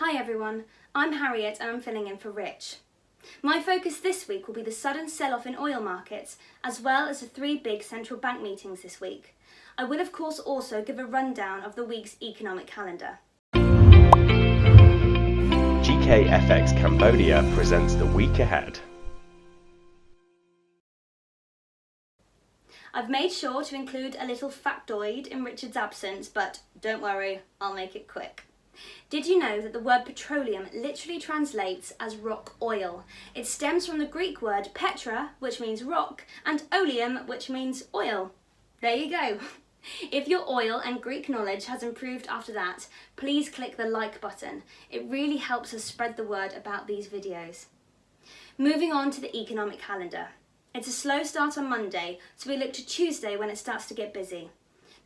Hi everyone, I'm Harriet and I'm filling in for Rich. My focus this week will be the sudden sell-off in oil markets, as well as the 3 big central bank meetings this week. I will of course also give a rundown of the week's economic calendar. GKFX Cambodia presents the week ahead. I've made sure to include a little factoid in Richard's absence, but don't worry, I'll make it quick. Did you know that the word petroleum literally translates as rock oil? It stems from the Greek word petra, which means rock, and oleum, which means oil. There you go. If your oil and Greek knowledge has improved after that, please click the like button. It really helps us spread the word about these videos. Moving on to the economic calendar. It's a slow start on Monday, so we look to Tuesday when it starts to get busy.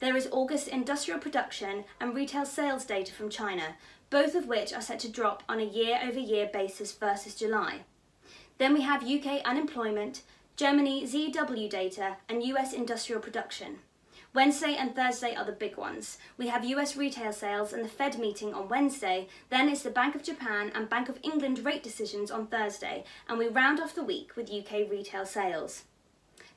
There is August industrial production and retail sales data from China, both of which are set to drop on a year-over-year basis versus July. Then we have UK unemployment, Germany ZEW data, and US industrial production. Wednesday and Thursday are the big ones. We have US retail sales and the Fed meeting on Wednesday, then it's the Bank of Japan and Bank of England rate decisions on Thursday, and we round off the week with UK retail sales.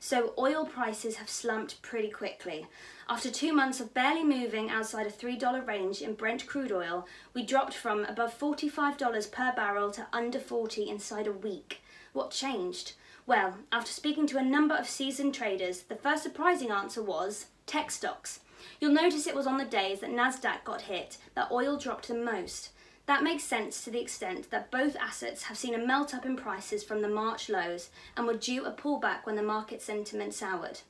So oil prices have slumped pretty quickly. After 2 months of barely moving outside a $3 range in Brent crude oil, we dropped from above $45 per barrel to under $40 inside a week. What changed? Well, after speaking to a number of seasoned traders, the first surprising answer was tech stocks. You'll notice it was on the days that Nasdaq got hit that oil dropped the most. That makes sense to the extent that both assets have seen a melt up in prices from the March lows and were due a pullback when the market sentiment soured.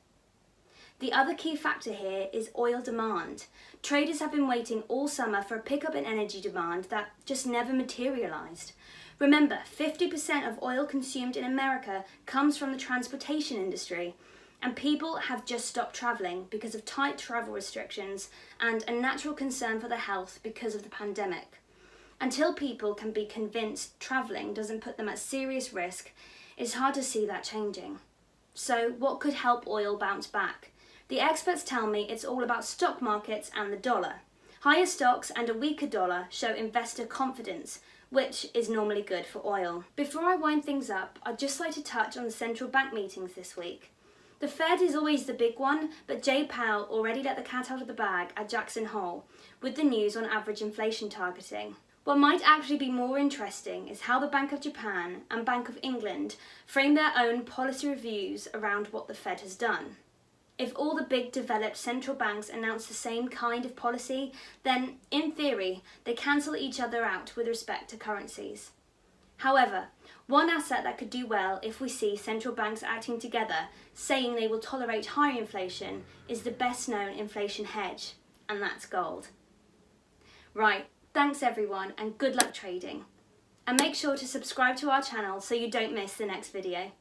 The other key factor here is oil demand. Traders have been waiting all summer for a pickup in energy demand that just never materialised. Remember, 50% of oil consumed in America comes from the transportation industry, and people have just stopped travelling because of tight travel restrictions and a natural concern for their health because of the pandemic. Until people can be convinced travelling doesn't put them at serious risk, it's hard to see that changing. So what could help oil bounce back? The experts tell me it's all about stock markets and the dollar. Higher stocks and a weaker dollar show investor confidence, which is normally good for oil. Before I wind things up, I'd just like to touch on the central bank meetings this week. The Fed is always the big one, but Jay Powell already let the cat out of the bag at Jackson Hole with the news on average inflation targeting. What might actually be more interesting is how the Bank of Japan and Bank of England frame their own policy reviews around what the Fed has done. If all the big developed central banks announce the same kind of policy, then, in theory, they cancel each other out with respect to currencies. However, one asset that could do well if we see central banks acting together, saying they will tolerate higher inflation, is the best known inflation hedge, and that's gold. Right. Thanks everyone and good luck trading. And make sure to subscribe to our channel so you don't miss the next video.